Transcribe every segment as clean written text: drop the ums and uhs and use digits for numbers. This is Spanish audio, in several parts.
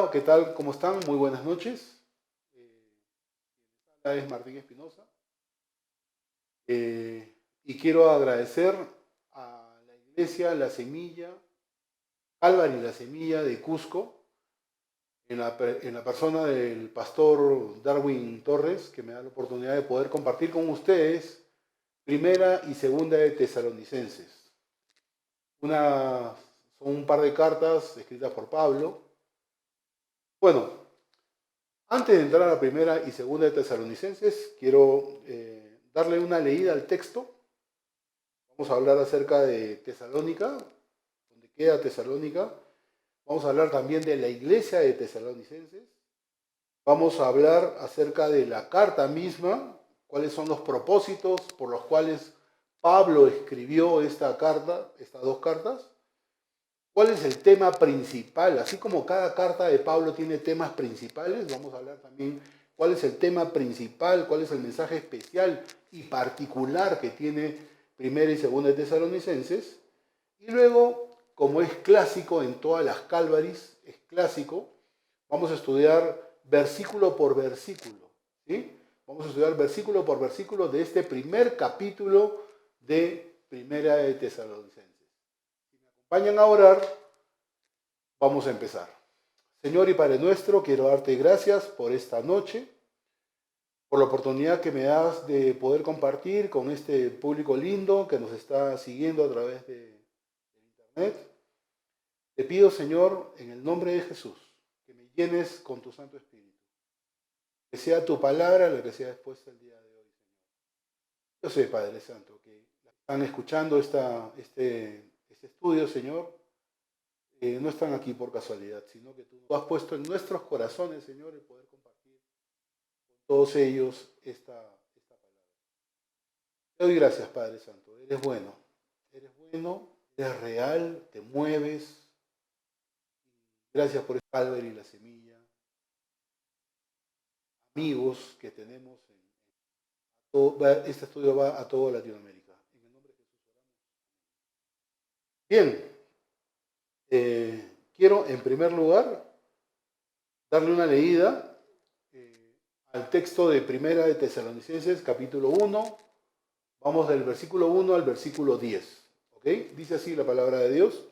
Hola, ¿qué tal? ¿Cómo están? Muy buenas noches. Esta es Martín Espinosa. Y quiero agradecer a la iglesia La Semilla, Álvaro y La Semilla de Cusco, en la persona del pastor Darwin Torres, que me da la oportunidad de poder compartir con ustedes primera y segunda de Tesalonicenses. Una, son un par de cartas escritas por Pablo. Bueno, antes de entrar a la primera y segunda de Tesalonicenses, quiero darle una leída al texto. Vamos a hablar acerca de Tesalónica, donde queda Tesalónica. Vamos a hablar también de la iglesia de Tesalonicenses. Vamos a hablar acerca de la carta misma, cuáles son los propósitos por los cuales Pablo escribió esta carta, estas dos cartas. ¿Cuál es el tema principal? Así como cada carta de Pablo tiene temas principales, vamos a hablar también cuál es el tema principal, cuál es el mensaje especial y particular que tiene Primera y Segunda de Tesalonicenses. Y luego, como es clásico en todas las Calvaries, es clásico, vamos a estudiar versículo por versículo. ¿Sí? Vamos a estudiar versículo por versículo de este primer capítulo de Primera de Tesalonicenses. Acompañan a orar, vamos a empezar. Señor y Padre nuestro, quiero darte gracias por esta noche, por la oportunidad que me das de poder compartir con este público lindo que nos está siguiendo a través de internet. Te pido, Señor, en el nombre de Jesús, que me llenes con tu Santo Espíritu. Que sea tu palabra la que sea expuesta el día de hoy, Señor. Yo sé, Padre Santo, que están escuchando este estudio, Señor, no están aquí por casualidad, sino que tú has puesto en nuestros corazones, Señor, el poder compartir con todos ellos esta palabra. Te doy gracias, Padre Santo. Eres bueno, eres real, te mueves. Gracias por el Álvaro y La Semilla, amigos que tenemos. Este estudio va a toda Latinoamérica. En el nombre de Jesús oramos. Bien, quiero en primer lugar darle una leída al texto de Primera de Tesalonicenses, capítulo 1. Vamos del versículo 1 al versículo 10. ¿Ok? Dice así la palabra de Dios.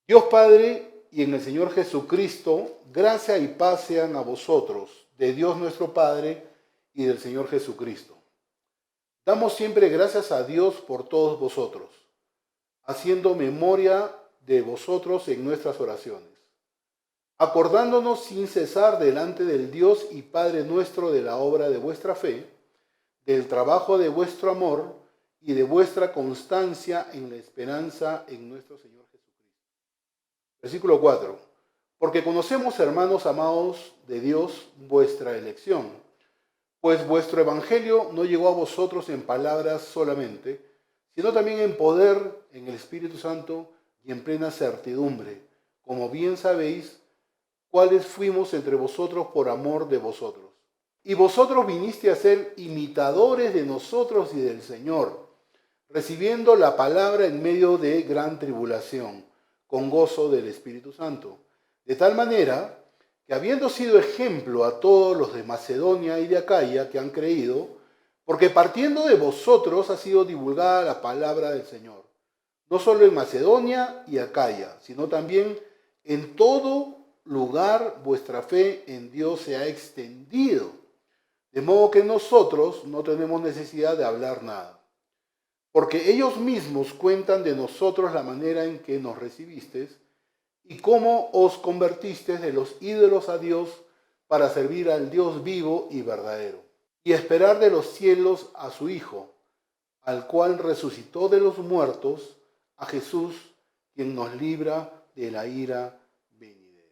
Dios Padre y en el Señor Jesucristo, gracia y paz sean a vosotros, de Dios nuestro Padre y del Señor Jesucristo. Damos siempre gracias a Dios por todos vosotros, haciendo memoria de vosotros en nuestras oraciones, acordándonos sin cesar delante del Dios y Padre nuestro de la obra de vuestra fe, del trabajo de vuestro amor y de vuestra constancia en la esperanza en nuestro Señor Jesucristo. Versículo 4. Porque conocemos, hermanos amados de Dios, vuestra elección, pues vuestro evangelio no llegó a vosotros en palabras solamente, sino también en poder, en el Espíritu Santo y en plena certidumbre, como bien sabéis, cuáles fuimos entre vosotros por amor de vosotros. Y vosotros viniste a ser imitadores de nosotros y del Señor, recibiendo la palabra en medio de gran tribulación, con gozo del Espíritu Santo. De tal manera que habiendo sido ejemplo a todos los de Macedonia y de Acaya que han creído, porque partiendo de vosotros ha sido divulgada la palabra del Señor, no solo en Macedonia y Acaya, sino también en todo lugar vuestra fe en Dios se ha extendido, de modo que nosotros no tenemos necesidad de hablar nada. Porque ellos mismos cuentan de nosotros la manera en que nos recibisteis y cómo os convertisteis de los ídolos a Dios para servir al Dios vivo y verdadero, y esperar de los cielos a su Hijo, al cual resucitó de los muertos, a Jesús, quien nos libra de la ira venidera.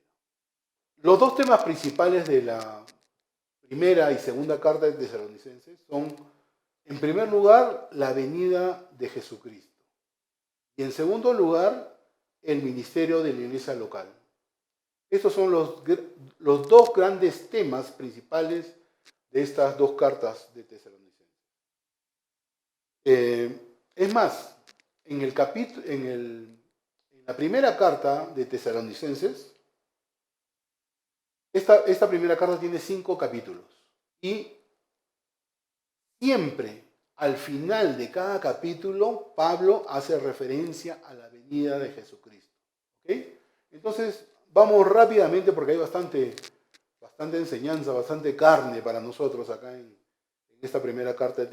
Los dos temas principales de la primera y segunda carta de Tesalonicenses son, en primer lugar, la venida de Jesucristo. Y en segundo lugar, el ministerio de la iglesia local. Estos son los dos grandes temas principales de estas dos cartas de Tesalonicenses. Es más, en la primera carta de Tesalonicenses, Esta primera carta tiene 5 capítulos. Y siempre al final de cada capítulo, Pablo hace referencia a la venida de Jesucristo. ¿Ok? Entonces, vamos rápidamente porque hay bastante enseñanza, bastante carne para nosotros acá en esta primera carta de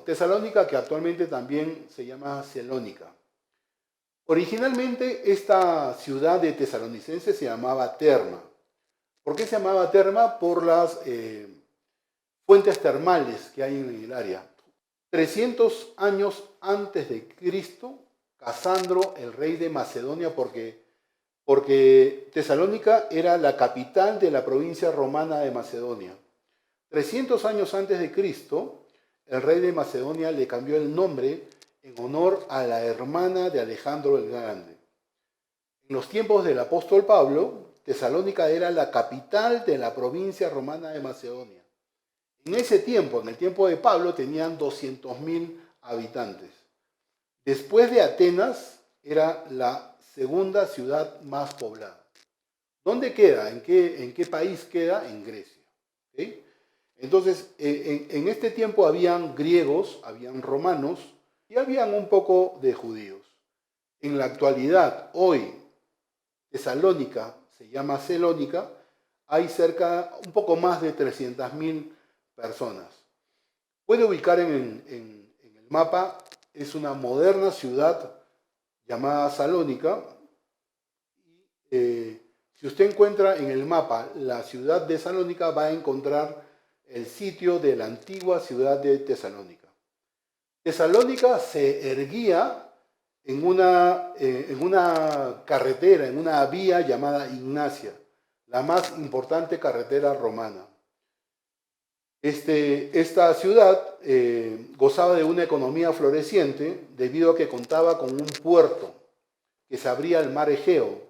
Tesalónica, que actualmente también se llama Celónica. Originalmente esta ciudad de Tesalonicenses se llamaba Terma. ¿Por qué se llamaba Terma? Por las fuentes termales que hay en el área. 300 años antes de Cristo, Casandro, el rey de Macedonia, porque Tesalónica era la capital de la provincia romana de Macedonia. 300 años antes de Cristo, el rey de Macedonia le cambió el nombre en honor a la hermana de Alejandro el Grande. En los tiempos del apóstol Pablo, Tesalónica era la capital de la provincia romana de Macedonia. En ese tiempo, en el tiempo de Pablo, tenían 200.000 habitantes. Después de Atenas, era la segunda ciudad más poblada. ¿Dónde queda? ¿En qué país queda? En Grecia. ¿Okay? Entonces, en este tiempo habían griegos, habían romanos y habían un poco de judíos. En la actualidad, hoy, Tesalónica se llama Celónica, hay un poco más de 300.000 personas. Puede ubicar en el mapa, es una moderna ciudad llamada Salónica. Si usted encuentra en el mapa la ciudad de Salónica, va a encontrar el sitio de la antigua ciudad de Tesalónica. Tesalónica se erguía en una carretera, en una vía llamada Ignacia, la más importante carretera romana. Esta ciudad gozaba de una economía floreciente debido a que contaba con un puerto que se abría al mar Egeo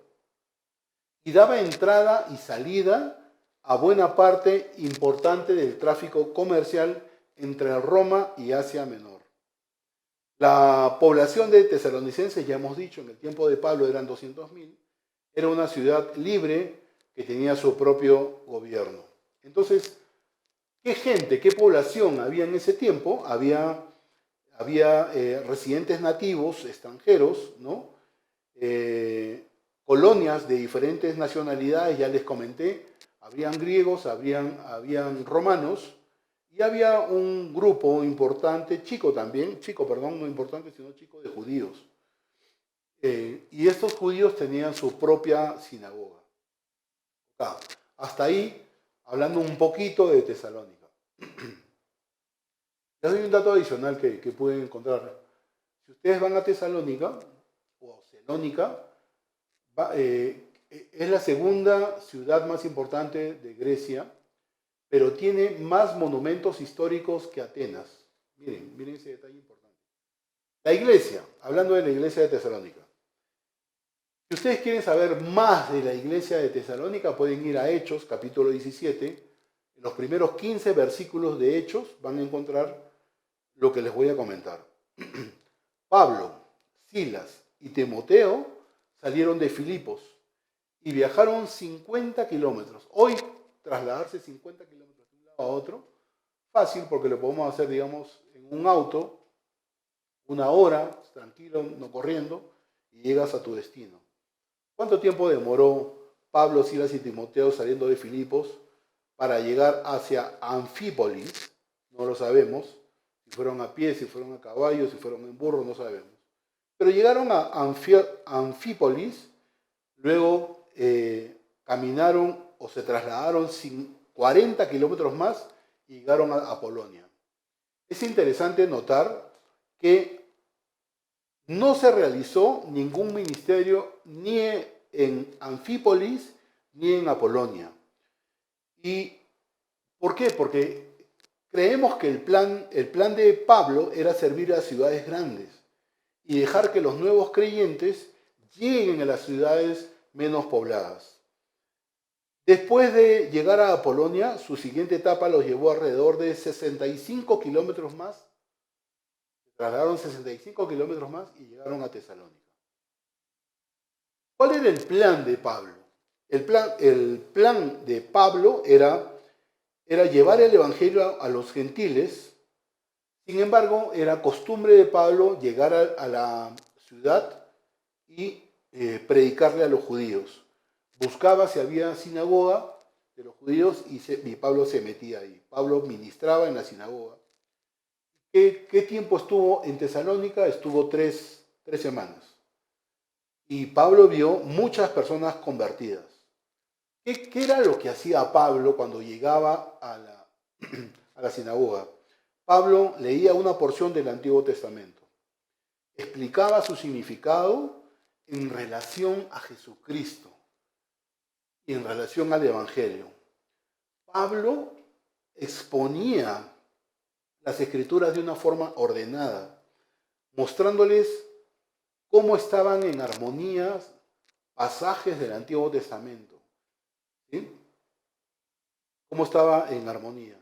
y daba entrada y salida a buena parte importante del tráfico comercial entre Roma y Asia Menor. La población de Tesalonicenses, ya hemos dicho, en el tiempo de Pablo eran 200.000, era una ciudad libre que tenía su propio gobierno. Entonces, ¿qué gente, qué población había en ese tiempo? Había residentes nativos, extranjeros, ¿no? Colonias de diferentes nacionalidades, ya les comenté, habían griegos, habían romanos, y había un grupo importante, chico, no importante, sino chico de judíos. Y estos judíos tenían su propia sinagoga. Hasta ahí, hablando un poquito de Tesalónica. Les doy un dato adicional que pueden encontrar. Si ustedes van a Tesalónica, o Celónica, es la segunda ciudad más importante de Grecia, pero tiene más monumentos históricos que Atenas. Miren ese detalle importante. La iglesia, hablando de la iglesia de Tesalónica. Si ustedes quieren saber más de la iglesia de Tesalónica, pueden ir a Hechos, capítulo 17. En los primeros 15 versículos de Hechos van a encontrar lo que les voy a comentar. Pablo, Silas y Timoteo salieron de Filipos y viajaron 50 kilómetros. Hoy, trasladarse 50 kilómetros de un lado a otro, fácil porque lo podemos hacer, digamos, en un auto, 1 hora, tranquilo, no corriendo, y llegas a tu destino. ¿Cuánto tiempo demoró Pablo, Silas y Timoteo saliendo de Filipos para llegar hacia Anfípolis? No lo sabemos. Si fueron a pie, si fueron a caballo, si fueron en burro, no sabemos. Pero llegaron a Anfípolis, luego caminaron o se trasladaron 40 kilómetros más y llegaron a Polonia. Es interesante notar que no se realizó ningún ministerio ni en Anfípolis ni en Apolonia. ¿Y por qué? Porque creemos que el plan de Pablo era servir a ciudades grandes y dejar que los nuevos creyentes lleguen a las ciudades menos pobladas. Después de llegar a Apolonia, su siguiente etapa los llevó alrededor de 65 kilómetros más. Se trasladaron 65 kilómetros más y llegaron a Tesalónica. ¿Cuál era el plan de Pablo? El plan de Pablo era llevar el Evangelio a los gentiles. Sin embargo, era costumbre de Pablo llegar a la ciudad y predicarle a los judíos. Buscaba si había sinagoga de los judíos y Pablo se metía ahí. Pablo ministraba en la sinagoga. ¿Qué tiempo estuvo en Tesalónica? Estuvo tres semanas. Y Pablo vio muchas personas convertidas. ¿Qué era lo que hacía Pablo cuando llegaba a la sinagoga? Pablo leía una porción del Antiguo Testamento, explicaba su significado en relación a Jesucristo y en relación al Evangelio. Pablo exponía las Escrituras de una forma ordenada, mostrándoles cómo estaban en armonía pasajes del Antiguo Testamento. ¿Sí? Cómo estaba en armonía.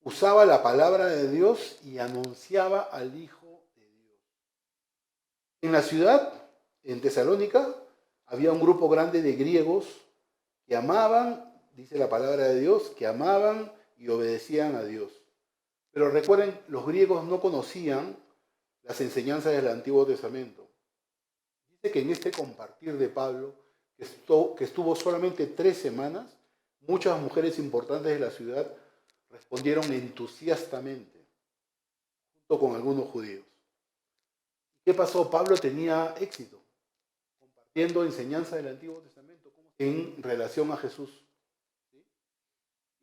Usaba la palabra de Dios y anunciaba al Hijo de Dios. En la ciudad, en Tesalónica, había un grupo grande de griegos que amaban, dice la palabra de Dios, que amaban y obedecían a Dios. Pero recuerden, los griegos no conocían las enseñanzas del Antiguo Testamento. Dice que en este compartir de Pablo, que estuvo solamente 3 semanas, muchas mujeres importantes de la ciudad respondieron entusiastamente, junto con algunos judíos. ¿Qué pasó? Pablo tenía éxito, compartiendo enseñanza del Antiguo Testamento en relación a Jesús. ¿Sí?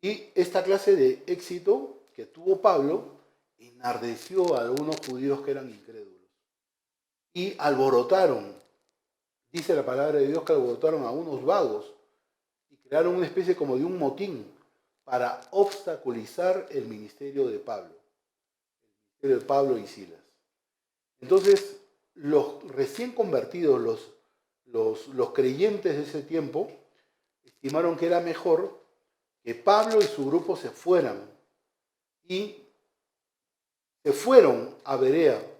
Y esta clase de éxito que tuvo Pablo enardeció a algunos judíos que eran incrédulos. Y alborotaron, dice la palabra de Dios que alborotaron a unos vagos y crearon una especie como de un motín para obstaculizar el ministerio de Pablo. El ministerio de Pablo y Silas. Entonces, los recién convertidos, los creyentes de ese tiempo, estimaron que era mejor que Pablo y su grupo se fueran. Y se fueron a Berea.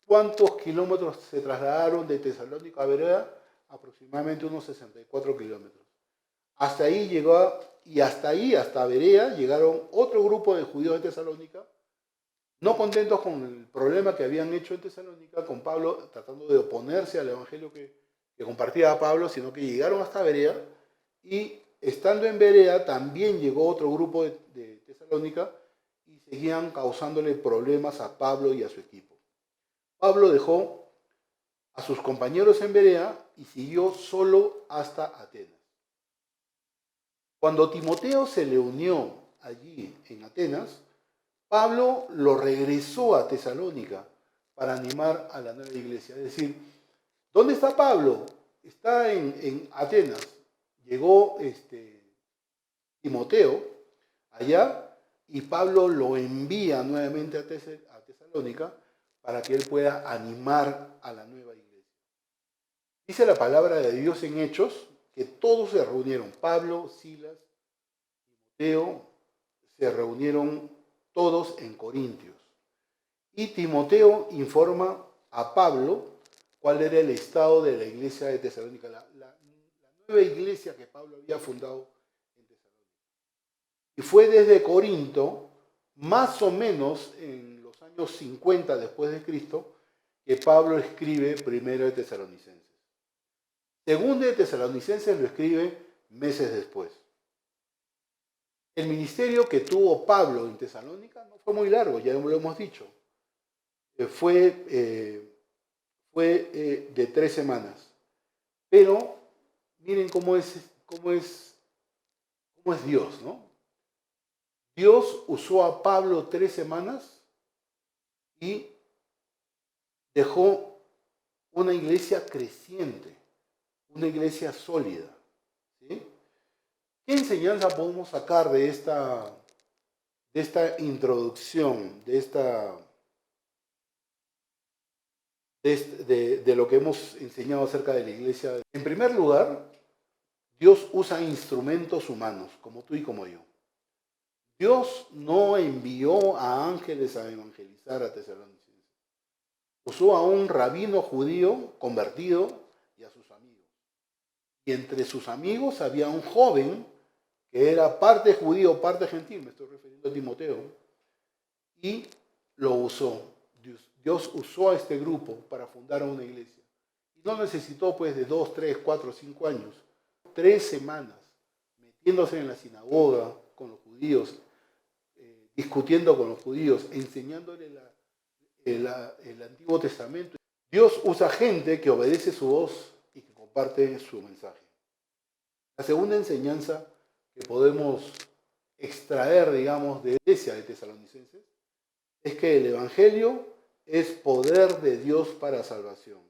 ¿Cuántos kilómetros se trasladaron de Tesalónica a Berea? Aproximadamente unos 64 kilómetros. Hasta ahí llegó, y hasta Berea, llegaron otro grupo de judíos de Tesalónica, no contentos con el problema que habían hecho en Tesalónica, con Pablo tratando de oponerse al evangelio que compartía Pablo, sino que llegaron hasta Berea, y estando en Berea también llegó otro grupo de Tesalónica y seguían causándole problemas a Pablo y a su equipo. Pablo dejó a sus compañeros en Berea y siguió solo hasta Atenas. Cuando Timoteo se le unió allí en Atenas, Pablo lo regresó a Tesalónica para animar a la nueva iglesia. Es decir, ¿dónde está Pablo? Está en Atenas. Llegó Timoteo allá y Pablo lo envía nuevamente a Tesalónica para que él pueda animar a la nueva iglesia. Dice la palabra de Dios en Hechos que todos se reunieron. Pablo, Silas, Timoteo, se reunieron todos en Corintios. Y Timoteo informa a Pablo cuál era el estado de la iglesia de Tesalónica, la nueva iglesia que Pablo había fundado en Tesalónica. Y fue desde Corinto, más o menos en los años 50 después de Cristo, que Pablo escribe primero de Tesalonicenses. Segundo de Tesalonicenses lo escribe meses después. El ministerio que tuvo Pablo en Tesalónica no fue muy largo, ya lo hemos dicho. Fue de 3 semanas. Pero miren cómo es Dios, ¿no? Dios usó a Pablo 3 semanas y dejó una iglesia creciente, una iglesia sólida. ¿Sí? ¿Qué enseñanza podemos sacar de esta introducción, de lo que hemos enseñado acerca de la iglesia? En primer lugar, Dios usa instrumentos humanos, como tú y como yo. Dios no envió a ángeles a evangelizar a Tesalonicenses. Usó a un rabino judío convertido y a sus amigos. Y entre sus amigos había un joven que era parte judío, parte gentil, me estoy refiriendo a Timoteo, y lo usó. Dios usó a este grupo para fundar una iglesia. Y no necesitó pues de 2, 3, 4, 5 años, 3 semanas, metiéndose en la sinagoga con los judíos, discutiendo con los judíos, enseñándole el Antiguo Testamento. Dios usa gente que obedece su voz y que comparte su mensaje. La segunda enseñanza que podemos extraer, digamos, de la iglesia de Tesalonicenses es que el Evangelio es poder de Dios para salvación.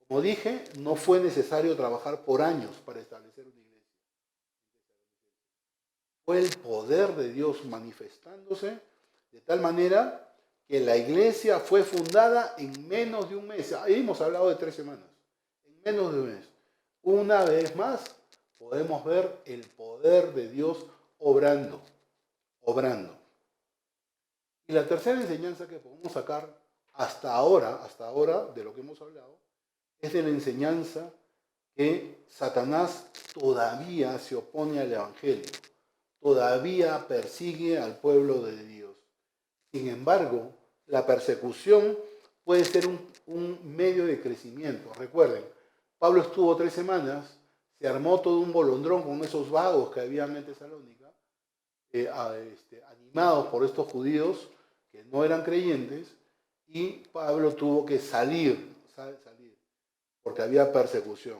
Como dije, no fue necesario trabajar por años para establecer una iglesia. Fue el poder de Dios manifestándose de tal manera que la iglesia fue fundada en menos de un mes. Ahí hemos hablado de 3 semanas. En menos de un mes. Una vez más, podemos ver el poder de Dios obrando. Y la tercera enseñanza que podemos sacar hasta ahora, de lo que hemos hablado, es de la enseñanza que Satanás todavía se opone al Evangelio, todavía persigue al pueblo de Dios. Sin embargo, la persecución puede ser un medio de crecimiento. Recuerden, Pablo estuvo 3 semanas, se armó todo un bolondrón con esos vagos que habían en Tesalónica, animados por estos judíos que no eran creyentes, y Pablo tuvo que salir, porque había persecución.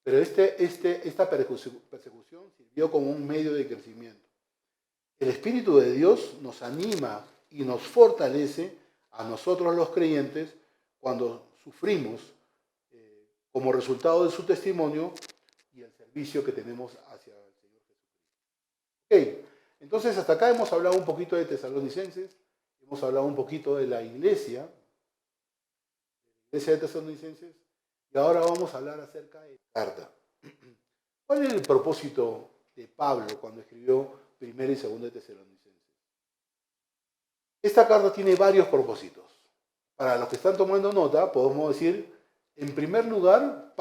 Pero esta persecución sirvió como un medio de crecimiento. El Espíritu de Dios nos anima y nos fortalece a nosotros los creyentes cuando sufrimos como resultado de su testimonio y el servicio que tenemos hacia el Señor Jesucristo. Ok, entonces hasta acá hemos hablado un poquito de Tesalonicenses, hemos hablado un poquito de la iglesia de Tesalonicenses, y ahora vamos a hablar acerca de la carta. ¿Cuál es el propósito de Pablo cuando escribió Primera y Segunda de Tesalonicenses? Esta carta tiene varios propósitos. Para los que están tomando nota, podemos decir, en primer lugar,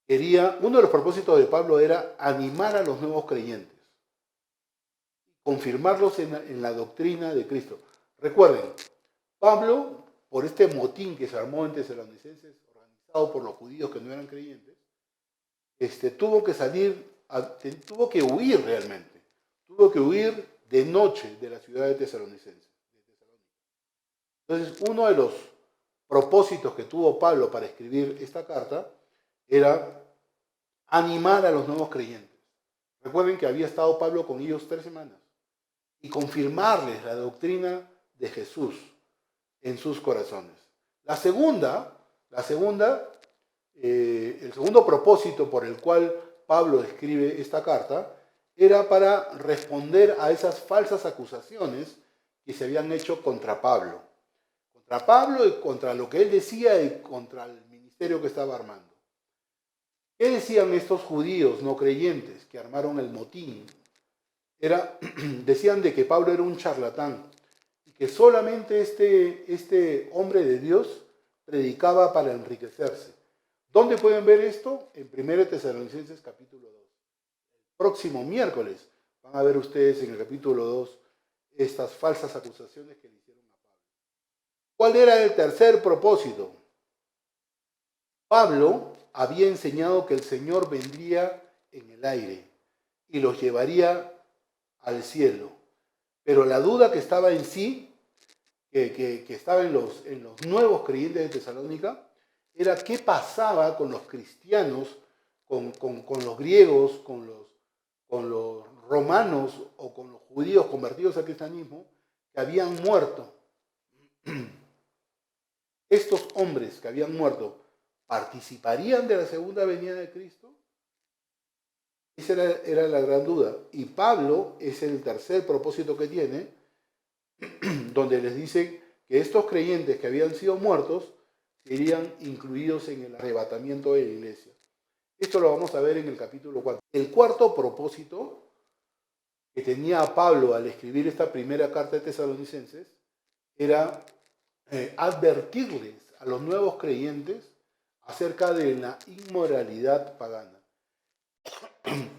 uno de los propósitos de Pablo era animar a los nuevos creyentes, confirmarlos en la doctrina de Cristo. Recuerden, Pablo, por este motín que se armó en Tesalonicenses, organizado por los judíos que no eran creyentes, tuvo que huir realmente. Tuvo que huir de noche de la ciudad de Tesalonicenses. Entonces, uno de los propósitos que tuvo Pablo para escribir esta carta era animar a los nuevos creyentes. Recuerden que había estado Pablo con ellos 3 semanas y confirmarles la doctrina de Jesús en sus corazones. El segundo propósito por el cual Pablo escribe esta carta era para responder a esas falsas acusaciones que se habían hecho contra Pablo. Contra Pablo y contra lo que él decía y contra el ministerio que estaba armando. ¿Qué decían estos judíos no creyentes que armaron el motín? Decían de que Pablo era un charlatán y que solamente este hombre de Dios predicaba para enriquecerse. ¿Dónde pueden ver esto? En 1 Tesalonicenses capítulo 2. El próximo miércoles van a ver ustedes en el capítulo 2 estas falsas acusaciones que le hicieron a Pablo. ¿Cuál era el tercer propósito? Pablo había enseñado que el Señor vendría en el aire y los llevaría al cielo. Pero la duda que estaba en sí, que estaba en los nuevos creyentes de Tesalónica, era qué pasaba con los cristianos, con los griegos, con los romanos o con los judíos convertidos al cristianismo que habían muerto. Estos hombres que habían muerto, ¿participarían de la segunda venida de Cristo? Esa era la gran duda. Y Pablo es el tercer propósito que tiene, donde les dice que estos creyentes que habían sido muertos serían incluidos en el arrebatamiento de la iglesia. Esto lo vamos a ver en el capítulo 4. El cuarto propósito que tenía Pablo al escribir esta primera carta de Tesalonicenses era advertirles a los nuevos creyentes acerca de la inmoralidad pagana.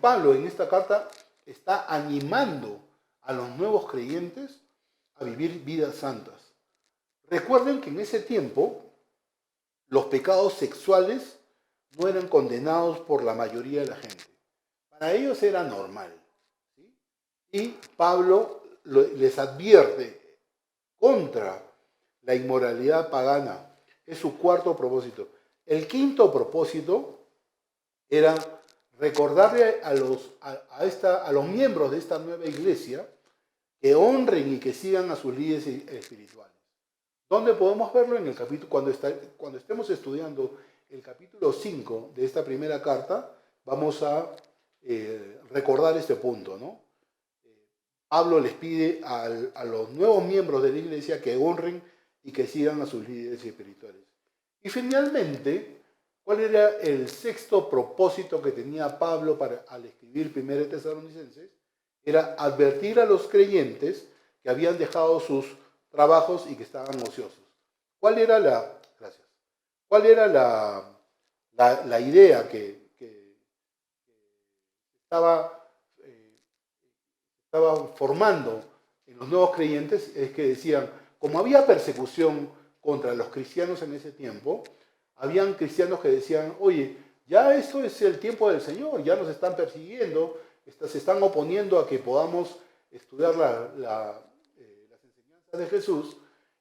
Pablo en esta carta está animando a los nuevos creyentes a vivir vidas santas. Recuerden que en ese tiempo los pecados sexuales no eran condenados por la mayoría de la gente. Para ellos era normal. ¿Sí? Y Pablo les advierte contra la inmoralidad pagana. Es su cuarto propósito. El quinto propósito era recordarle a los miembros de esta nueva iglesia que honren y que sigan a sus líderes espirituales. ¿Dónde podemos verlo? En el capítulo, cuando estemos estudiando el capítulo 5 de esta primera carta, vamos a recordar este punto, ¿no? Pablo les pide a los nuevos miembros de la iglesia que honren y que sigan a sus líderes espirituales. Y finalmente, ¿cuál era el sexto propósito que tenía Pablo al escribir 1 Tesalonicenses? Era advertir a los creyentes que habían dejado sus trabajos y que estaban ociosos. ¿Cuál era la idea que estaba formando en los nuevos creyentes? Es que decían, como había persecución contra los cristianos en ese tiempo, habían cristianos que decían, oye, ya esto es el tiempo del Señor, ya nos están persiguiendo, se están oponiendo a que podamos estudiar las enseñanzas de Jesús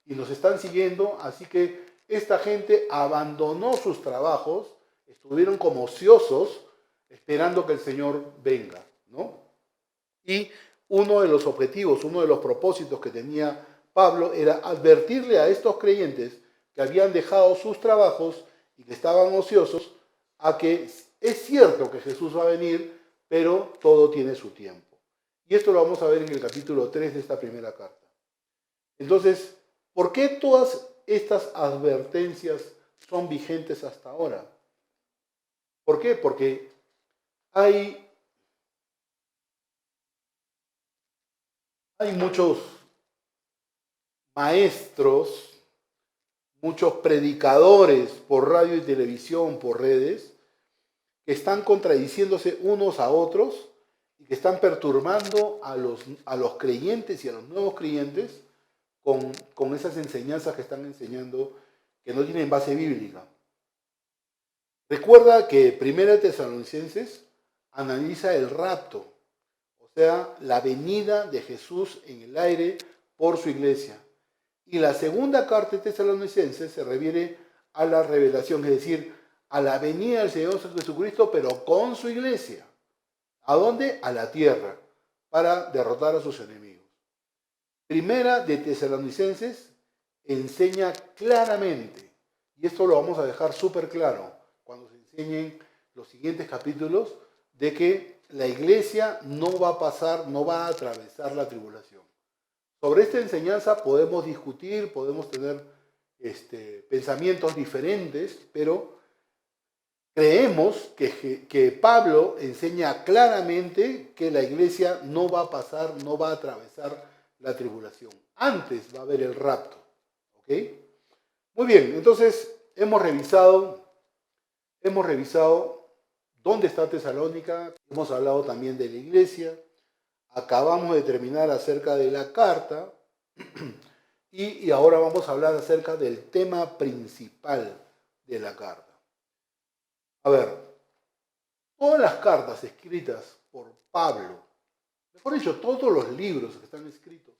y nos están siguiendo, así que esta gente abandonó sus trabajos, estuvieron como ociosos esperando que el Señor venga, ¿no? Y uno de los objetivos, uno de los propósitos que tenía Pablo era advertirle a estos creyentes que habían dejado sus trabajos y que estaban ociosos a que es cierto que Jesús va a venir, pero todo tiene su tiempo. Y esto lo vamos a ver en el capítulo 3 de esta primera carta. Entonces, ¿por qué todas estas advertencias son vigentes hasta ahora? ¿Por qué? Porque hay muchos maestros, muchos predicadores por radio y televisión, por redes, que están contradiciéndose unos a otros y que están perturbando a los creyentes y a los nuevos creyentes con esas enseñanzas que están enseñando que no tienen base bíblica. Recuerda que 1 Tesalonicenses analiza el rapto, o sea, la venida de Jesús en el aire por su iglesia. Y la segunda carta de Tesalonicenses se refiere a la revelación, es decir, a la venida del Señor Jesucristo, pero con su iglesia. ¿A dónde? A la tierra, para derrotar a sus enemigos. Primera de Tesalonicenses enseña claramente, y esto lo vamos a dejar súper claro cuando se enseñen los siguientes capítulos, de que la iglesia no va a atravesar la tribulación. Sobre esta enseñanza podemos discutir, podemos tener pensamientos diferentes, pero creemos que Pablo enseña claramente que la iglesia no va a atravesar la tribulación. Antes va a haber el rapto. ¿Ok? Muy bien, entonces hemos revisado dónde está Tesalónica, hemos hablado también de la iglesia, acabamos de terminar acerca de la carta y ahora vamos a hablar acerca del tema principal de la carta. A ver, todas las cartas escritas por Pablo, mejor dicho, todos los libros que están escritos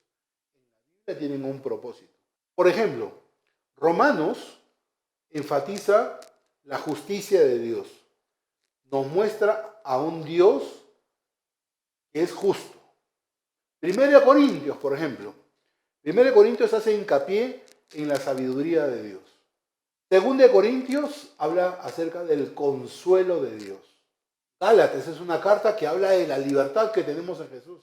en la Biblia tienen un propósito. Por ejemplo, Romanos enfatiza la justicia de Dios. Nos muestra a un Dios que es justo. 1 Corintios, por ejemplo. 1 Corintios hace hincapié en la sabiduría de Dios. 2 Corintios habla acerca del consuelo de Dios. Gálatas es una carta que habla de la libertad que tenemos en Jesús.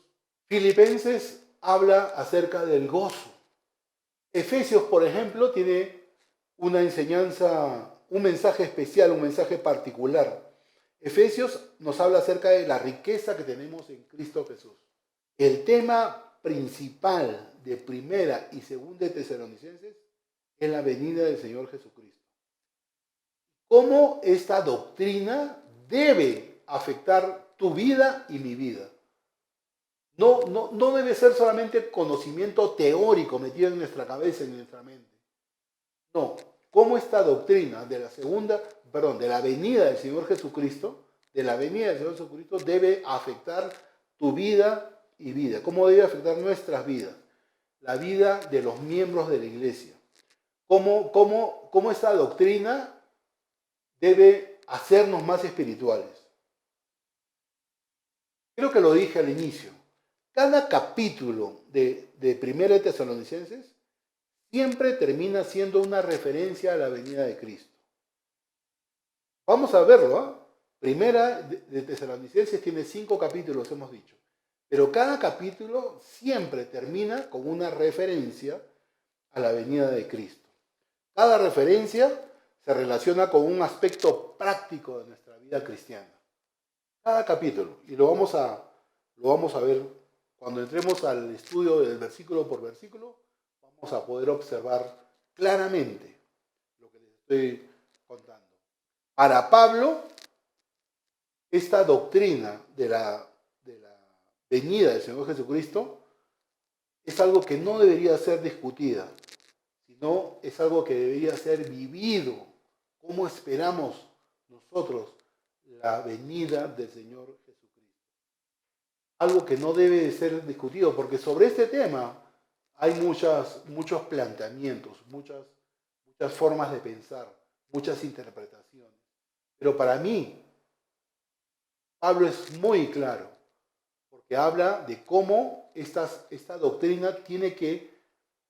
Filipenses habla acerca del gozo. Efesios, por ejemplo, tiene una enseñanza, un mensaje especial, un mensaje particular. Efesios nos habla acerca de la riqueza que tenemos en Cristo Jesús. El tema principal de Primera y Segunda de Tesalonicenses es la venida del Señor Jesucristo. cómo esta doctrina debe afectar tu vida y mi vida. No debe ser solamente conocimiento teórico metido en nuestra cabeza, en nuestra mente. No, cómo esta doctrina de la venida del Señor Jesucristo, debe afectar tu vida y vida. ¿Cómo debe afectar nuestras vidas? La vida de los miembros de la iglesia. ¿Cómo esta doctrina debe hacernos más espirituales? Creo que lo dije al inicio. Cada capítulo de Primera de Tesalonicenses siempre termina siendo una referencia a la venida de Cristo. Vamos a verlo, ¿eh? Primera de Tesalonicenses tiene 5 capítulos, hemos dicho. Pero cada capítulo siempre termina con una referencia a la venida de Cristo. Cada referencia se relaciona con un aspecto práctico de nuestra vida cristiana. Cada capítulo. Y lo vamos a ver cuando entremos al estudio del versículo por versículo. Vamos a poder observar claramente lo que les estoy contando. Para Pablo, esta doctrina de la venida del Señor Jesucristo es algo que no debería ser discutida, sino es algo que debería ser vivido. ¿Cómo esperamos nosotros la venida del Señor Jesucristo? Algo que no debe de ser discutido, porque sobre este tema hay muchos planteamientos, muchas formas de pensar, muchas interpretaciones. Pero para mí, Pablo es muy claro, porque habla de cómo esta doctrina tiene que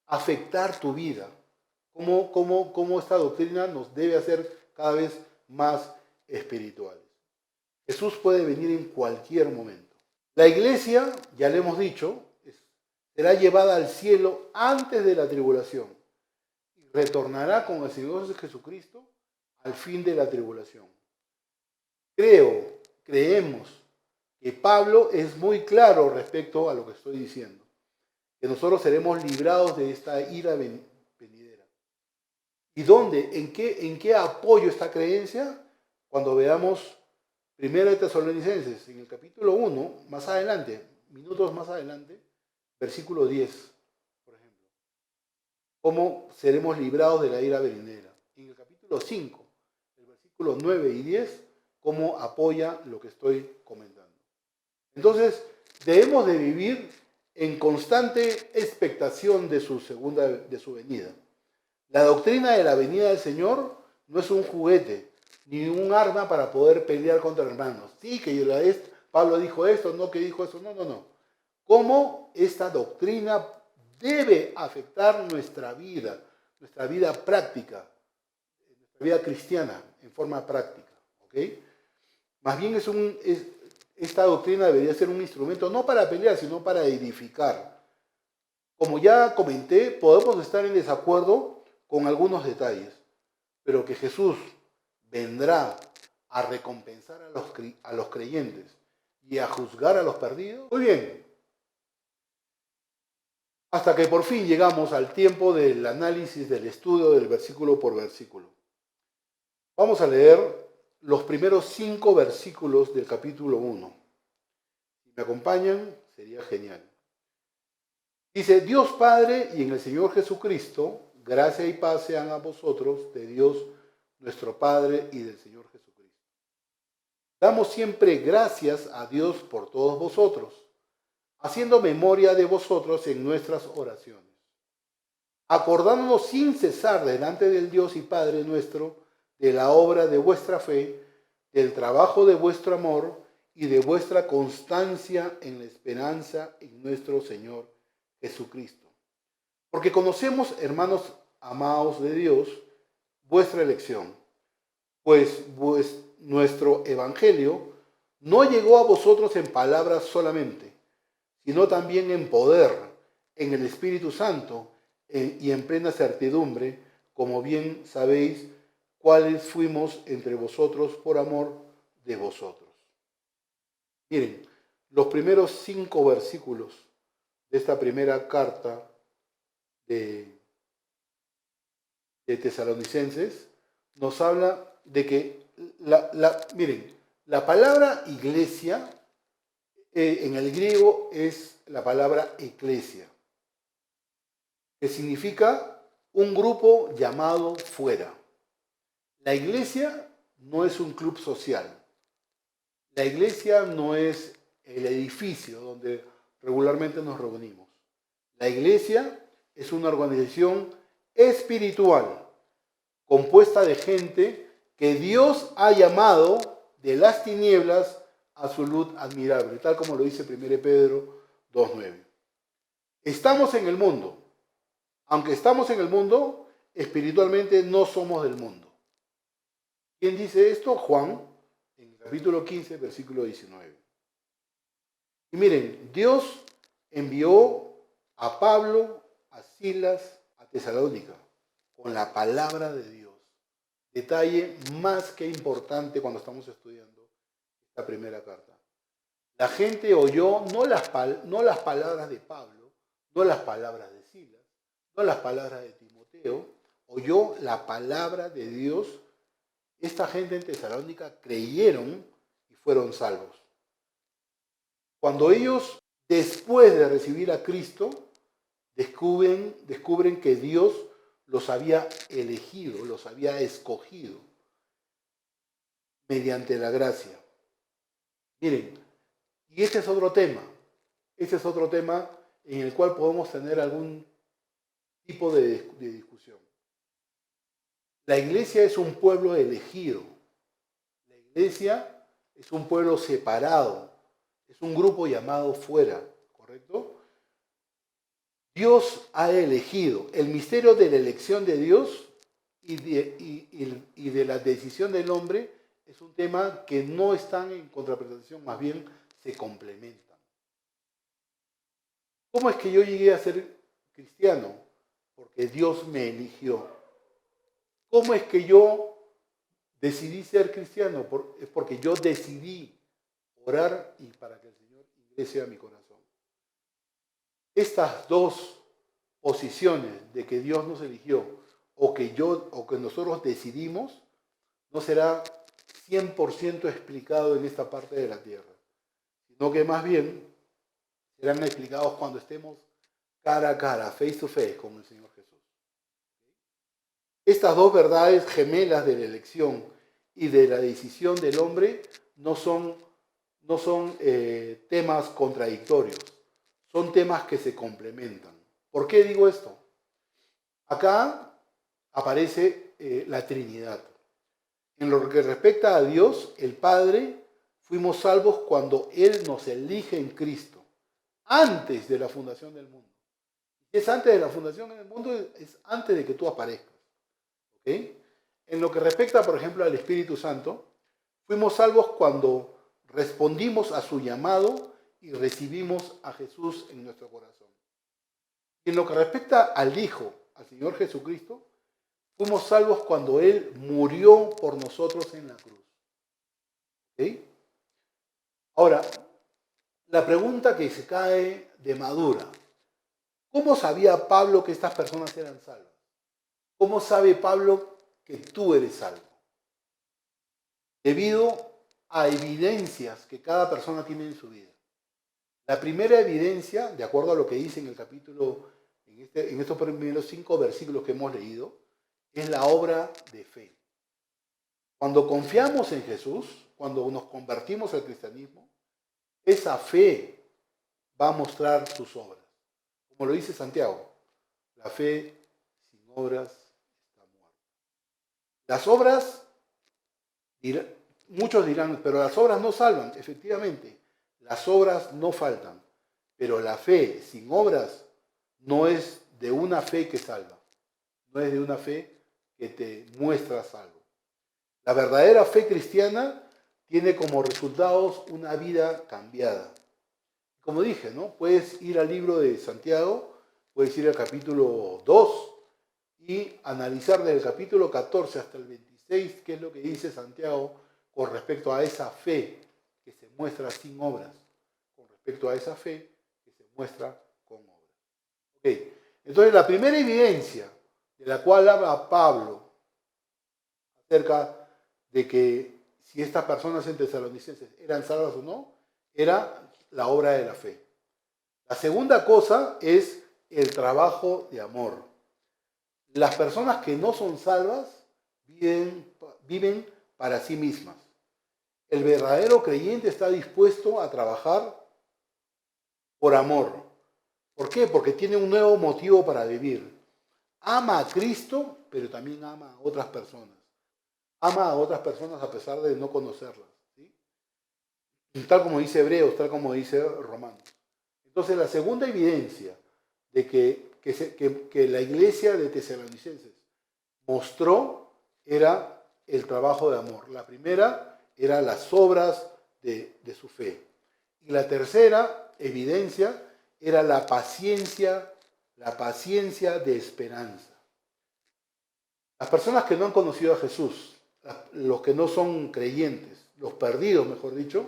afectar tu vida, cómo esta doctrina nos debe hacer cada vez más espirituales. Jesús puede venir en cualquier momento. La iglesia, ya le hemos dicho, será llevada al cielo antes de la tribulación y retornará con el Señor Jesucristo al fin de la tribulación. Creemos que Pablo es muy claro respecto a lo que estoy diciendo, que nosotros seremos librados de esta ira venidera. ¿Y dónde? ¿En qué apoyo esta creencia? Cuando veamos 1 Tesalonicenses, en el capítulo 1, más adelante, minutos más adelante, versículo 10, por ejemplo. ¿Cómo seremos librados de la ira venidera? En el capítulo 5, el versículo 9 y 10, cómo apoya lo que estoy comentando. Entonces, debemos de vivir en constante expectación de su venida. La doctrina de la venida del Señor no es un juguete, ni un arma para poder pelear contra hermanos. Sí, que Pablo dijo esto, no que dijo eso, no. Cómo esta doctrina debe afectar nuestra vida práctica, nuestra vida cristiana en forma práctica. ¿Ok? Más bien esta doctrina debería ser un instrumento no para pelear, sino para edificar. Como ya comenté, podemos estar en desacuerdo con algunos detalles, pero que Jesús vendrá a recompensar a los creyentes y a juzgar a los perdidos. Muy bien. Hasta que por fin llegamos al tiempo del análisis, del estudio del versículo por versículo. Vamos a leer los primeros 5 versículos del capítulo 1. Si me acompañan, sería genial. Dice, Dios Padre y en el Señor Jesucristo, gracia y paz sean a vosotros de Dios nuestro Padre y del Señor Jesucristo. Damos siempre gracias a Dios por todos vosotros, haciendo memoria de vosotros en nuestras oraciones, acordándonos sin cesar delante del Dios y Padre nuestro de la obra de vuestra fe, del trabajo de vuestro amor y de vuestra constancia en la esperanza en nuestro Señor Jesucristo. Porque conocemos, hermanos amados de Dios, vuestra elección, pues nuestro evangelio no llegó a vosotros en palabras solamente, sino también en poder, en el Espíritu Santo y en plena certidumbre, como bien sabéis cuáles fuimos entre vosotros por amor de vosotros. Miren, los primeros 5 versículos de esta primera carta de Tesalonicenses nos habla de que, miren, la palabra iglesia en el griego es la palabra eclesia, que significa un grupo llamado fuera. La iglesia no es un club social. La iglesia no es el edificio donde regularmente nos reunimos. La iglesia es una organización espiritual compuesta de gente que Dios ha llamado de las tinieblas a su luz admirable, tal como lo dice 1 Pedro 2:9. Estamos en el mundo. Aunque estamos en el mundo, espiritualmente no somos del mundo. ¿Quién dice esto? Juan, en el capítulo 15, versículo 19. Y miren, Dios envió a Pablo, a Silas, a Tesalónica, con la palabra de Dios. Detalle más que importante cuando estamos estudiando esta primera carta. La gente oyó no las palabras de Pablo, no las palabras de Silas, no las palabras de Timoteo, oyó la palabra de Dios. Esta gente en Tesalónica creyeron y fueron salvos. Cuando ellos, después de recibir a Cristo, descubren que Dios los había elegido, los había escogido mediante la gracia. Miren, y este es otro tema en el cual podemos tener algún tipo de discusión. La iglesia es un pueblo elegido. La iglesia es un pueblo separado. Es un grupo llamado fuera, ¿correcto? Dios ha elegido. El misterio de la elección de Dios y de la decisión del hombre es un tema que no están en contraprestación, más bien se complementan. ¿Cómo es que yo llegué a ser cristiano? Porque Dios me eligió. ¿Cómo es que yo decidí ser cristiano? Es porque yo decidí orar y para que el Señor ingrese a mi corazón. Estas dos posiciones de que Dios nos eligió o que nosotros decidimos no será 100% explicado en esta parte de la tierra, sino que más bien serán explicados cuando estemos cara a cara, face to face con el Señor Jesús. Estas dos verdades gemelas de la elección y de la decisión del hombre no son temas contradictorios, son temas que se complementan. ¿Por qué digo esto? Acá aparece la Trinidad. En lo que respecta a Dios, el Padre, fuimos salvos cuando Él nos elige en Cristo, antes de la fundación del mundo. Si es antes de la fundación del mundo, es antes de que tú aparezcas. ¿Okay? En lo que respecta, por ejemplo, al Espíritu Santo, fuimos salvos cuando respondimos a su llamado y recibimos a Jesús en nuestro corazón. Y en lo que respecta al Hijo, al Señor Jesucristo, fuimos salvos cuando Él murió por nosotros en la cruz. ¿Okay? Ahora, la pregunta que se cae de madura. ¿Cómo sabía Pablo que estas personas eran salvas? ¿Cómo sabe Pablo que tú eres salvo? Debido a evidencias que cada persona tiene en su vida. La primera evidencia, de acuerdo a lo que dice en el capítulo, en estos primeros 5 versículos que hemos leído, es la obra de fe. Cuando confiamos en Jesús, cuando nos convertimos al cristianismo, esa fe va a mostrar sus obras. Como lo dice Santiago, la fe sin obras está muerta. Las obras, muchos dirán, pero las obras no salvan. Efectivamente, las obras no faltan, pero la fe sin obras no es de una fe que salva, no es de una fe que te muestra salvo. La verdadera fe cristiana tiene como resultados una vida cambiada. Como dije, ¿no? Puedes ir al libro de Santiago, puedes ir al capítulo 2 y analizar desde el capítulo 14 hasta el 26 qué es lo que dice Santiago con respecto a esa fe que se muestra sin obras, con respecto a esa fe que se muestra con obras. Okay. Entonces, la primera evidencia de la cual habla Pablo acerca de que si estas personas en Tesalonicenses eran salvas o no, era la obra de la fe. La segunda cosa es el trabajo de amor. Las personas que no son salvas viven para sí mismas. El verdadero creyente está dispuesto a trabajar por amor. ¿Por qué? Porque tiene un nuevo motivo para vivir. Ama a Cristo, pero también ama a otras personas. Ama a otras personas a pesar de no conocerlas, ¿sí? Tal como dice Hebreos, tal como dice Romanos. Entonces, la segunda evidencia de que la iglesia de Tesalonicenses mostró era el trabajo de amor. La primera era las obras de su fe. Y la tercera evidencia era la paciencia de esperanza. Las personas que no han conocido a Jesús, los que no son creyentes, los perdidos, mejor dicho,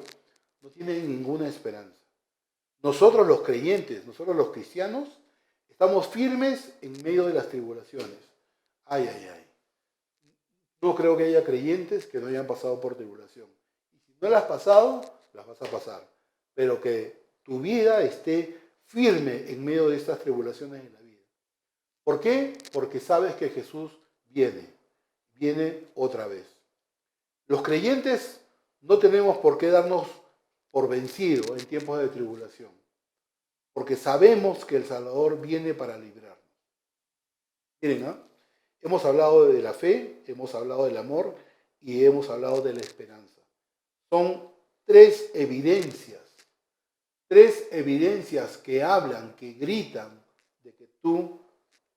no tienen ninguna esperanza. Nosotros los creyentes, nosotros los cristianos, estamos firmes en medio de las tribulaciones. Ay, ay, ay. No creo que haya creyentes que no hayan pasado por tribulación. Y si no las has pasado, las vas a pasar. Pero que tu vida esté firme en medio de estas tribulaciones en la vida. ¿Por qué? Porque sabes que Jesús viene otra vez. Los creyentes no tenemos por qué darnos por vencidos en tiempos de tribulación, porque sabemos que el Salvador viene para librarnos. Miren, ¿eh? Hemos hablado de la fe, hemos hablado del amor y hemos hablado de la esperanza. Son tres evidencias que hablan, que gritan de que tú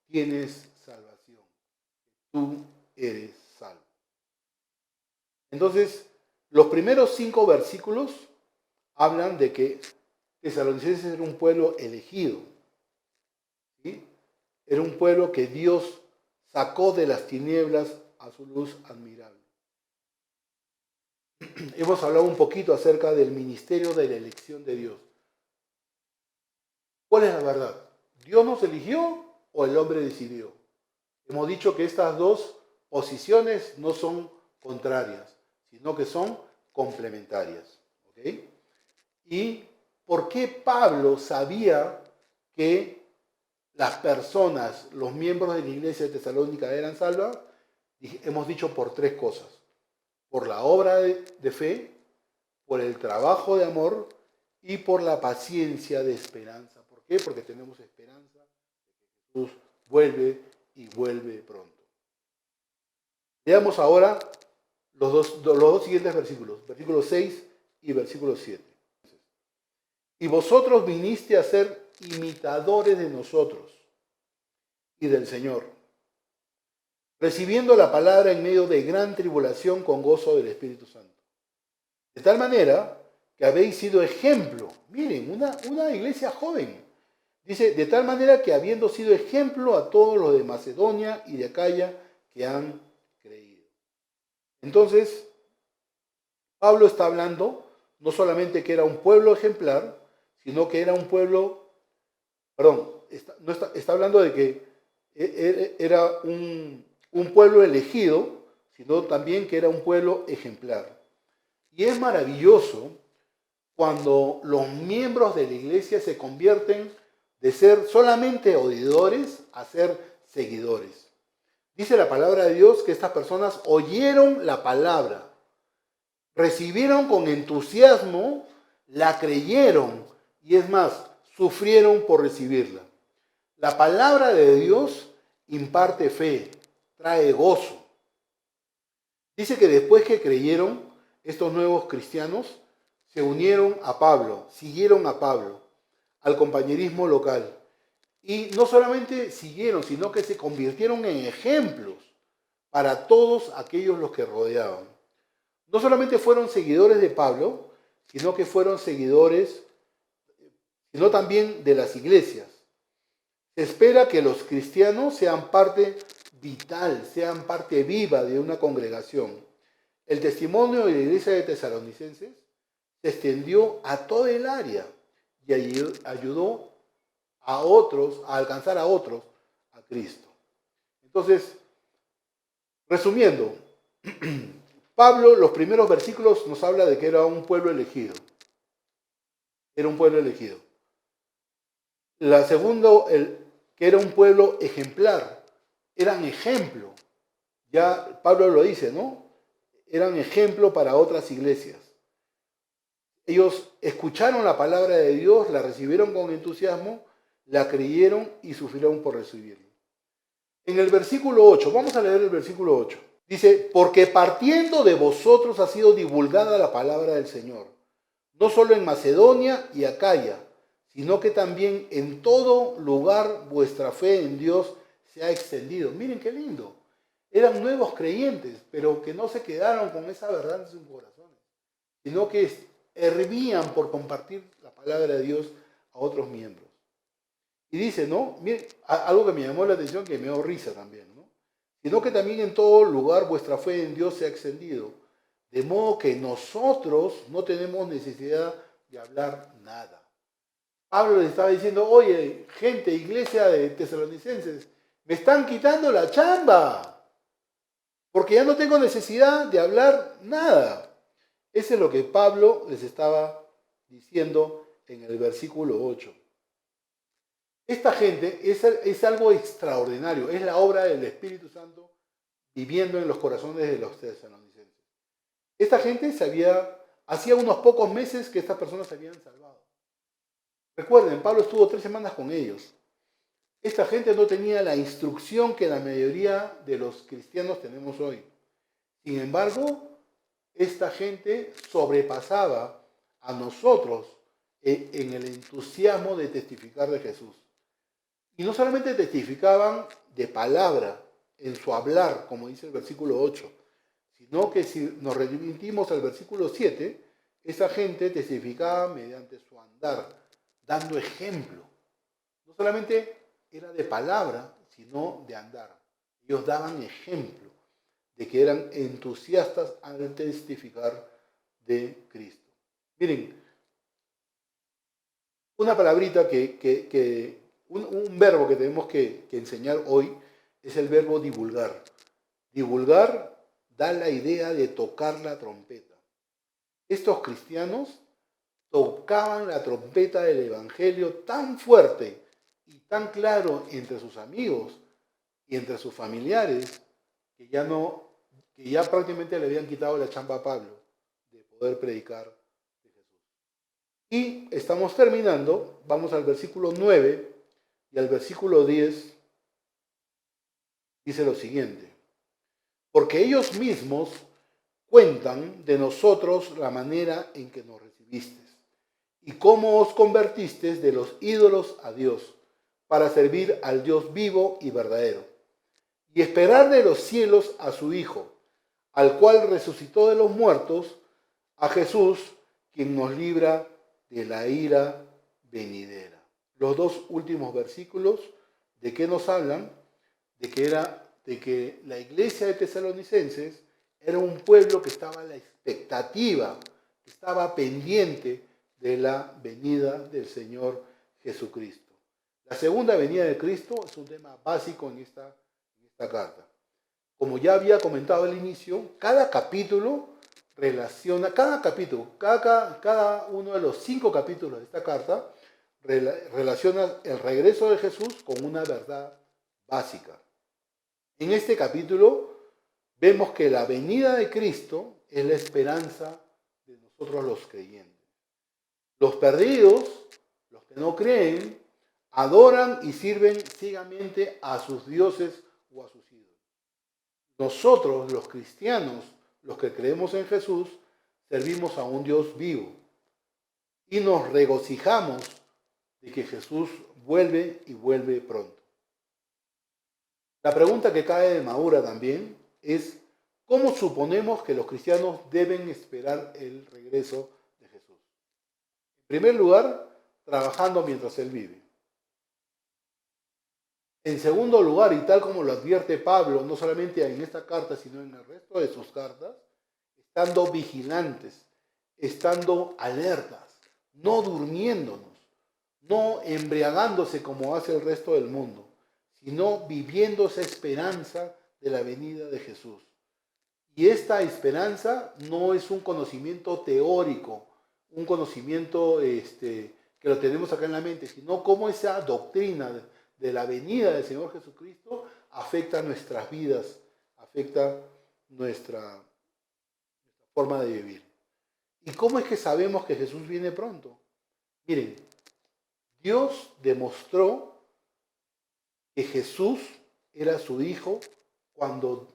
tienes salvación, tú eres salvo. Entonces, los primeros 5 versículos hablan de que Tesalonicenses era un pueblo elegido, ¿sí? Era un pueblo que Dios sacó de las tinieblas a su luz admirable. Hemos hablado un poquito acerca del ministerio de la elección de Dios. ¿Cuál es la verdad? ¿Dios nos eligió o el hombre decidió? Hemos dicho que estas dos posiciones no son contrarias, sino que son complementarias. ¿Ok? ¿Y por qué Pablo sabía que las personas, los miembros de la iglesia de Tesalónica eran salvas? Hemos dicho por 3 cosas. Por la obra de fe, por el trabajo de amor y por la paciencia de esperanza. ¿Por qué? Porque tenemos esperanza de que Jesús vuelve y vuelve pronto. Veamos ahora los dos siguientes versículos, versículo 6 y versículo 7. Y vosotros viniste a ser imitadores de nosotros y del Señor, recibiendo la palabra en medio de gran tribulación con gozo del Espíritu Santo. De tal manera que habéis sido ejemplo. Miren, una iglesia joven. Dice, de tal manera que habiendo sido ejemplo a todos los de Macedonia y de Acaya que han creído. Entonces, Pablo está hablando no solamente que era un pueblo ejemplar, sino que era un pueblo, está hablando de que era un pueblo elegido, sino también que era un pueblo ejemplar. Y es maravilloso cuando los miembros de la iglesia se convierten de ser solamente oidores a ser seguidores. Dice la palabra de Dios que estas personas oyeron la palabra, recibieron con entusiasmo, la creyeron y es más, sufrieron por recibirla. La palabra de Dios imparte fe, trae gozo. Dice que después que creyeron, estos nuevos cristianos se unieron a Pablo, siguieron a Pablo, al compañerismo local. Y no solamente siguieron, sino que se convirtieron en ejemplos para todos aquellos los que rodeaban. No solamente fueron seguidores de Pablo, sino que fueron seguidores, sino también de las iglesias. Se espera que los cristianos sean parte vital, sean parte viva de una congregación. El testimonio de la iglesia de Tesalonicenses se extendió a todo el área y ayudó a otros, a alcanzar a otros a Cristo. Entonces, resumiendo, Pablo, los primeros versículos nos habla de que era un pueblo elegido. Era un pueblo elegido. La segunda, que era un pueblo ejemplar. Eran ejemplo. Ya Pablo lo dice, ¿no? Eran ejemplo para otras iglesias. Ellos escucharon la palabra de Dios, la recibieron con entusiasmo, la creyeron y sufrieron por recibirla. En el versículo 8, vamos a leer el versículo 8. Dice, porque partiendo de vosotros ha sido divulgada la palabra del Señor, no solo en Macedonia y Acaya, sino que también en todo lugar vuestra fe en Dios se ha extendido. Miren qué lindo. Eran nuevos creyentes, pero que no se quedaron con esa verdad en sus corazones, sino que hervían por compartir la palabra de Dios a otros miembros. Y dice, ¿no? Miren, algo que me llamó la atención, que me dio risa también, ¿no? Sino que también en todo lugar vuestra fe en Dios se ha extendido, de modo que nosotros no tenemos necesidad de hablar nada. Pablo les estaba diciendo, oye, gente, iglesia de tesalonicenses, me están quitando la chamba, porque ya no tengo necesidad de hablar nada. Eso es lo que Pablo les estaba diciendo en el versículo 8. Esta gente es algo extraordinario, es la obra del Espíritu Santo viviendo en los corazones de los tesalonicenses. Esta gente hacía unos pocos meses que estas personas se habían salvado. Recuerden, Pablo estuvo 3 semanas con ellos. Esta gente no tenía la instrucción que la mayoría de los cristianos tenemos hoy. Sin embargo, esta gente sobrepasaba a nosotros en el entusiasmo de testificar de Jesús. Y no solamente testificaban de palabra, en su hablar, como dice el versículo 8, sino que si nos remitimos al versículo 7, esa gente testificaba mediante su andar, dando ejemplo. No solamente era de palabra, sino de andar. Ellos daban ejemplo de que eran entusiastas al testificar de Cristo. Miren, una palabrita un verbo que tenemos que enseñar hoy es el verbo divulgar. Divulgar da la idea de tocar la trompeta. Estos cristianos tocaban la trompeta del Evangelio tan fuerte y tan claro entre sus amigos y entre sus familiares que ya prácticamente le habían quitado la chamba a Pablo de poder predicar de Jesús. Y estamos terminando, vamos al versículo 9 y al versículo 10, dice lo siguiente: porque ellos mismos cuentan de nosotros la manera en que nos recibisteis y cómo os convertisteis de los ídolos a Dios, para servir al Dios vivo y verdadero, y esperar de los cielos a su Hijo, al cual resucitó de los muertos, a Jesús, quien nos libra de la ira venidera. Los 2 últimos versículos, ¿de qué nos hablan? De que la iglesia de tesalonicenses era un pueblo que estaba a la expectativa, que estaba pendiente de la venida del Señor Jesucristo. La segunda venida de Cristo es un tema básico en esta carta. Como ya había comentado al inicio, cada capítulo relaciona, cada uno de los 5 capítulos de esta carta relaciona el regreso de Jesús con una verdad básica. En este capítulo vemos que la venida de Cristo es la esperanza de nosotros los creyentes. Los perdidos, los que no creen, adoran y sirven ciegamente a sus dioses o a sus ídolos. Nosotros, los cristianos, los que creemos en Jesús, servimos a un Dios vivo y nos regocijamos de que Jesús vuelve y vuelve pronto. La pregunta que cae de madura también es: ¿cómo suponemos que los cristianos deben esperar el regreso de Jesús? En primer lugar, trabajando mientras Él vive. En segundo lugar, y tal como lo advierte Pablo, no solamente en esta carta, sino en el resto de sus cartas, estando vigilantes, estando alertas, no durmiéndonos, no embriagándose como hace el resto del mundo, sino viviendo esa esperanza de la venida de Jesús. Y esta esperanza no es un conocimiento teórico, un conocimiento que lo tenemos acá en la mente, sino cómo esa doctrina de la venida del Señor Jesucristo afecta nuestras vidas, afecta nuestra forma de vivir. ¿Y cómo es que sabemos que Jesús viene pronto? Miren, Dios demostró que Jesús era su Hijo cuando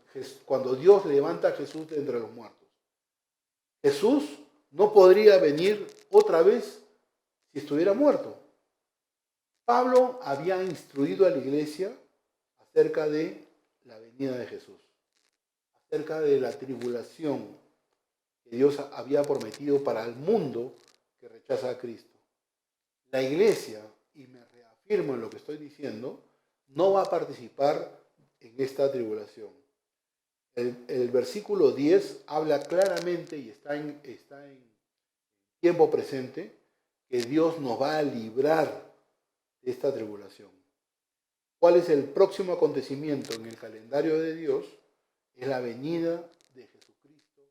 Dios levanta a Jesús de entre los muertos. Jesús no podría venir otra vez si estuviera muerto. Pablo había instruido a la iglesia acerca de la venida de Jesús, acerca de la tribulación que Dios había prometido para el mundo que rechaza a Cristo. La iglesia, y me reafirmo en lo que estoy diciendo, no va a participar en esta tribulación. El versículo 10 habla claramente y está en tiempo presente que Dios nos va a librar de esta tribulación. ¿Cuál es el próximo acontecimiento en el calendario de Dios? Es la venida de Jesucristo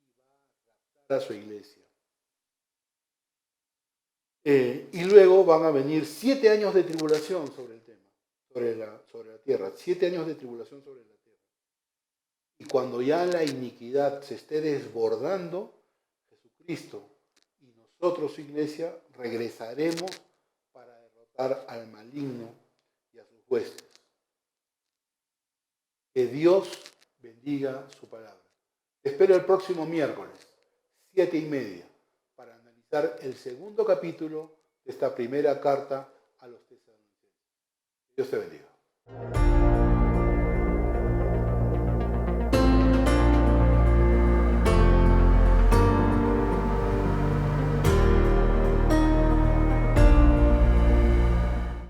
y va a raptar a su iglesia. Y luego van a venir 7 años de tribulación sobre el tema, sobre la tierra, 7 años de tribulación sobre la tierra. Y cuando ya la iniquidad se esté desbordando, Jesucristo y nosotros, su iglesia, regresaremos para derrotar al maligno y a sus huestes. Que Dios bendiga su palabra. Te espero el próximo miércoles, 7:30, para analizar el segundo capítulo de esta primera carta a los tesalonicenses. Dios te bendiga.